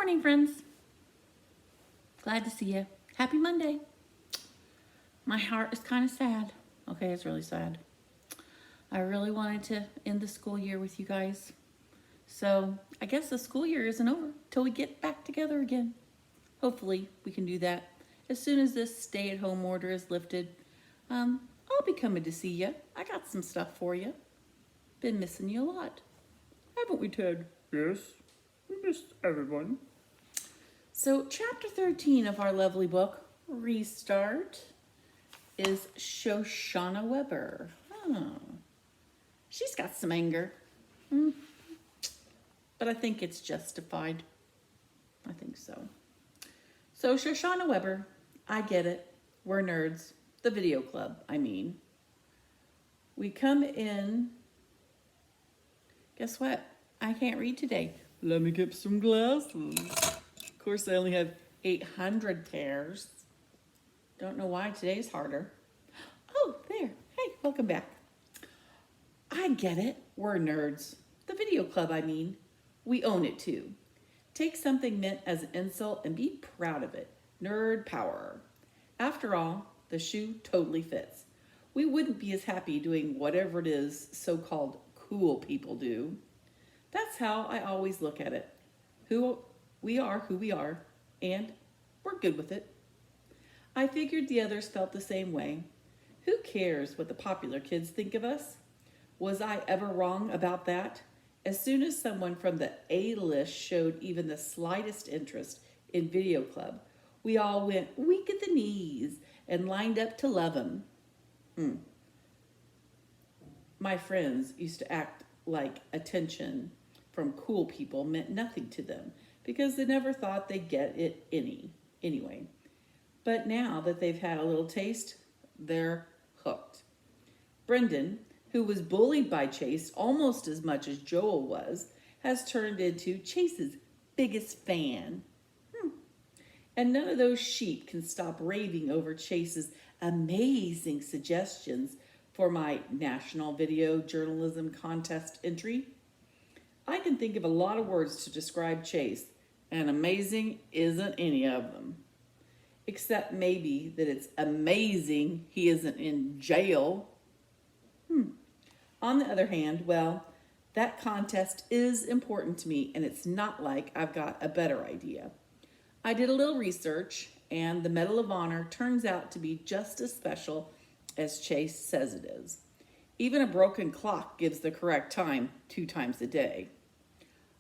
morning, friends. Glad to see you. Happy Monday. My heart is kind of sad. Okay, it's really sad. I really wanted to end the school year with you guys. So I guess the school year isn't over till we get back together again. Hopefully we can do that as soon as this stay-at-home order is lifted. I'll be coming to see you. I got some stuff for you. Been missing you a lot. Haven't we, Ted? Yes, we missed everyone. So chapter 13 of our lovely book, Restart, is Shoshana Weber. Oh, she's got some anger. But I think it's justified. I think so. So Shoshana Weber, I get it. We're nerds. The video club, I mean. We come in. Guess what? I can't read today. Let me get some glasses. Of course, I only have 800 pairs. Don't know why today's harder. Oh, there. Hey, welcome back. I get it. We're nerds. The video club, I mean. We own it too. Take something meant as an insult and be proud of it. Nerd power. After all, the shoe totally fits. We wouldn't be as happy doing whatever it is so-called cool people do. That's how I always look at it. Who we are, and we're good with it. I figured the others felt the same way. Who cares what the popular kids think of us? Was I ever wrong about that? As soon as someone from the A-list showed even the slightest interest in Video Club, we all went weak at the knees and lined up to love him. My friends used to act like attention from cool people meant nothing to them because they never thought they'd get it anyway. But now that they've had a little taste, they're hooked. Brendan, who was bullied by Chase almost as much as Joel was, has turned into Chase's biggest fan. And none of those sheep can stop raving over Chase's amazing suggestions for my National Video Journalism Contest entry. I can think of a lot of words to describe Chase, and amazing isn't any of them. Except maybe that it's amazing he isn't in jail. On the other hand, well, that contest is important to me, and it's not like I've got a better idea. I did a little research, and the Medal of Honor turns out to be just as special as Chase says it is. Even a broken clock gives the correct time 2 times a day.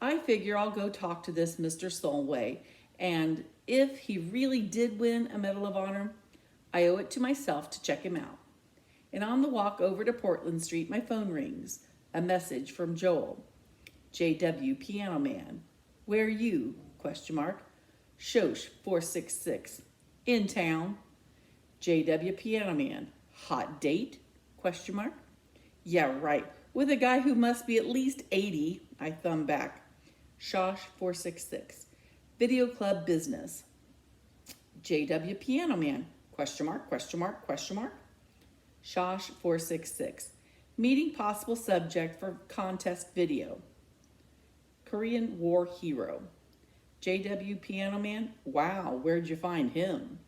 I figure I'll go talk to this Mr. Solway, and if he really did win a Medal of Honor, I owe it to myself to check him out. And on the walk over to Portland Street, my phone rings. A message from Joel. JW Piano Man. Where you? ? Shosh 466. In town. JW Piano Man. Hot date? ? Yeah, right. With a guy who must be at least 80. I thumb back. Shosh 466. Video club business. JW Piano Man. ? Shosh 466. Meeting possible subject for contest video. Korean War hero. JW Piano Man. Wow, where'd you find him?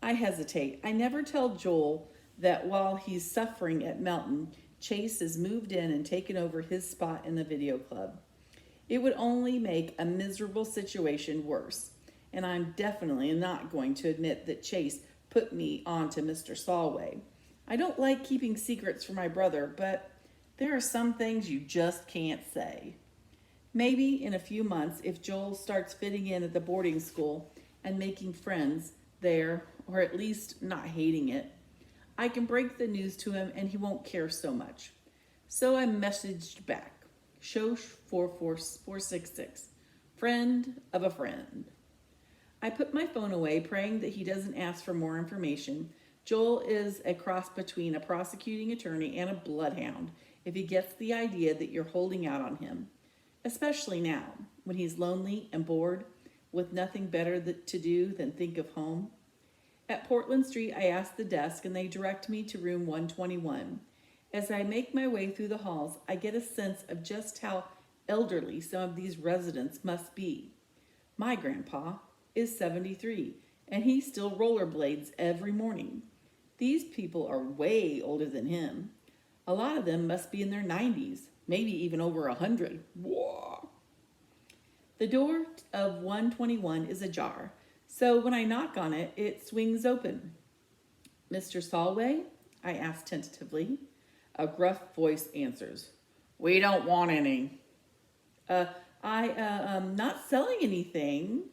I hesitate. I never tell Joel that while he's suffering at Melton, Chase has moved in and taken over his spot in the video club. It would only make a miserable situation worse, and I'm definitely not going to admit that Chase put me onto Mr. Solway. I don't like keeping secrets from my brother, but there are some things you just can't say. Maybe in a few months, if Joel starts fitting in at the boarding school and making friends there, or at least not hating it, I can break the news to him and he won't care so much. So I messaged back, Shosh 466, friend of a friend. I put my phone away, praying that he doesn't ask for more information. Joel is a cross between a prosecuting attorney and a bloodhound if he gets the idea that you're holding out on him, especially now when he's lonely and bored with nothing better to do than think of home. At Portland Street, I ask the desk and they direct me to room 121. As I make my way through the halls, I get a sense of just how elderly some of these residents must be. My grandpa is 73, and he still rollerblades every morning. These people are way older than him. A lot of them must be in their 90s, maybe even over 100. Whoa. The door of 121 is ajar, so when I knock on it, it swings open. Mr. Solway? I ask tentatively. A gruff voice answers, "We don't want any." I'm not selling anything.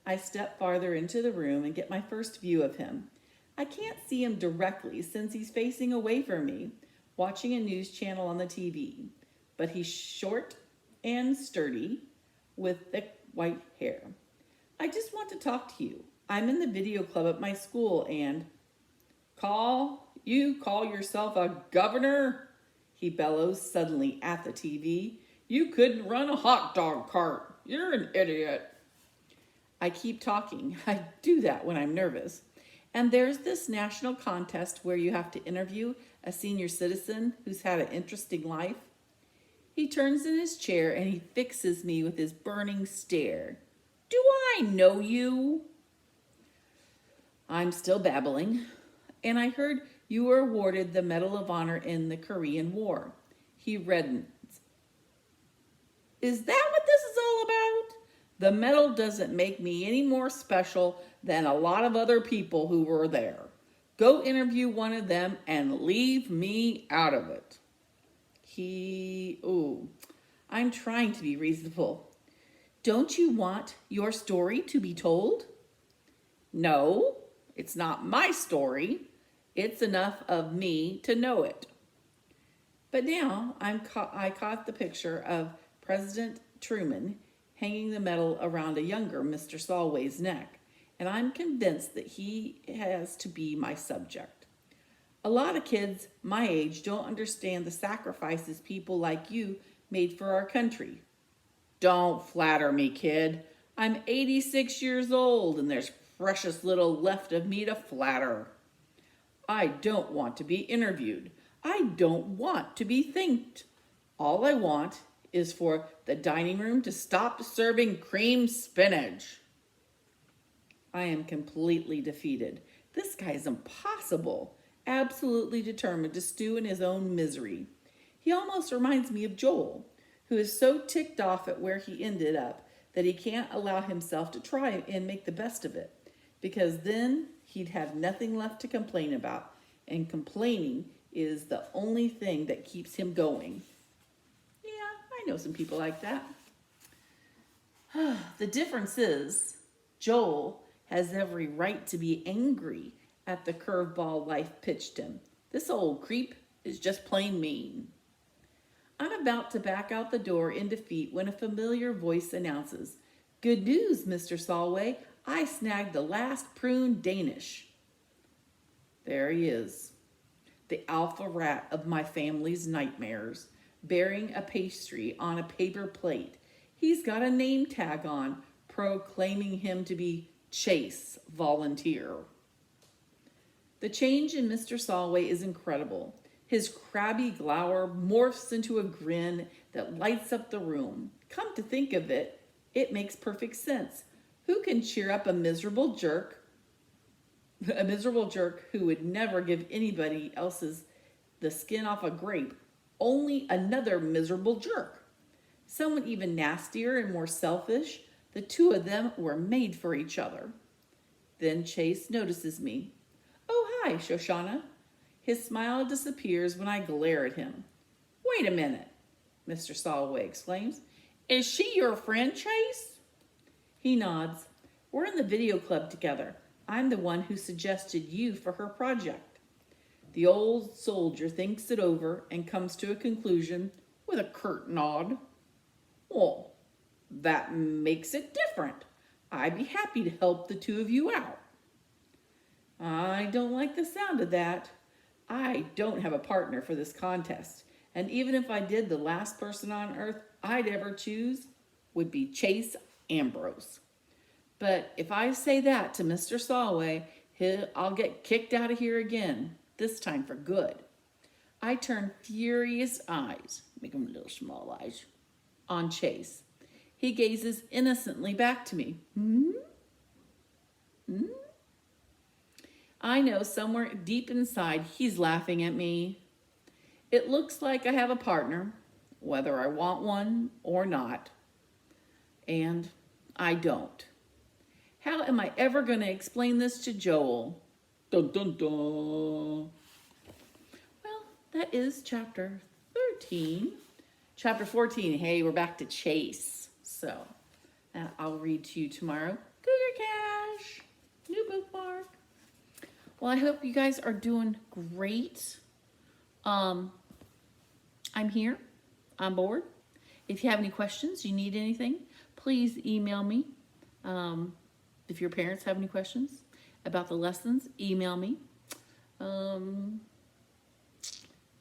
I step farther into the room and get my first view of him. I can't see him directly since he's facing away from me, watching a news channel on the TV. But he's short and sturdy with thick white hair. "I just want to talk to you. I'm in the video club at my school and..." You call yourself a governor?" he bellows suddenly at the TV. "You couldn't run a hot dog cart. You're an idiot." I keep talking. I do that when I'm nervous. And there's this national contest where you have to interview a senior citizen who's had an interesting life. He turns in his chair and he fixes me with his burning stare. "Do I know you?" I'm still babbling. "And I heard you were awarded the Medal of Honor in the Korean War." He reddens. "Is that what this is all about? The medal doesn't make me any more special than a lot of other people who were there. Go interview one of them and leave me out of it." I'm trying to be reasonable. "Don't you want your story to be told?" "No, it's not my story. It's enough of me to know it." But now I caught the picture of President Truman hanging the medal around a younger Mr. Solway's neck, and I'm convinced that he has to be my subject. A lot of kids my age don't understand the sacrifices people like you made for our country. Don't flatter me, kid. I'm 86 years old, and there's precious little left of me to flatter. I don't want to be interviewed. I don't want to be thanked. All I want is for the dining room to stop serving cream spinach. I am completely defeated. This guy is impossible, absolutely determined to stew in his own misery. He almost reminds me of Joel, who is so ticked off at where he ended up that he can't allow himself to try and make the best of it, because then he'd have nothing left to complain about, and complaining is the only thing that keeps him going. Yeah, I know some people like that. The difference is, Joel has every right to be angry at the curveball life pitched him. This old creep is just plain mean. I'm about to back out the door in defeat when a familiar voice announces, "Good news, Mr. Solway. I snagged the last prune Danish." There he is, the alpha rat of my family's nightmares, bearing a pastry on a paper plate. He's got a name tag on, proclaiming him to be Chase Volunteer. The change in Mr. Solway is incredible. His crabby glower morphs into a grin that lights up the room. Come to think of it, it makes perfect sense. Who can cheer up a miserable jerk who would never give anybody else's the skin off a grape? Only another miserable jerk. Someone even nastier and more selfish. The two of them were made for each other. Then Chase notices me. "Oh, hi, Shoshana." His smile disappears when I glare at him. "Wait a minute," Mr. Solway exclaims. "Is she your friend, Chase?" He nods. "We're in the video club together. I'm the one who suggested you for her project." The old soldier thinks it over and comes to a conclusion with a curt nod. "Well, that makes it different. I'd be happy to help the two of you out." I don't like the sound of that. I don't have a partner for this contest, and even if I did, the last person on earth I'd ever choose would be Chase Ambrose. But if I say that to Mr. Solway, I'll get kicked out of here again, this time for good. I turn furious eyes, make them little small eyes, on Chase. He gazes innocently back to me. Hmm? Hmm? I know somewhere deep inside he's laughing at me. It looks like I have a partner, whether I want one or not. And I don't. How am I ever going to explain this to Joel? Dun dun dun. Well, that is chapter 13. Chapter 14, hey, we're back to Chase. So, I'll read to you tomorrow. Cougar Cash, new bookmark. Well, I hope you guys are doing great. I'm here. I'm bored. If you have any questions, you need anything, please email me. If your parents have any questions about the lessons, email me.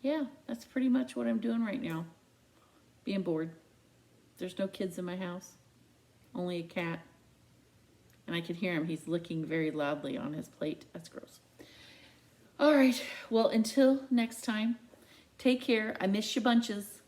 Yeah, that's pretty much what I'm doing right now. Being bored. There's no kids in my house. Only a cat. And I can hear him. He's licking very loudly on his plate. That's gross. All right. Well, until next time, take care. I miss you bunches.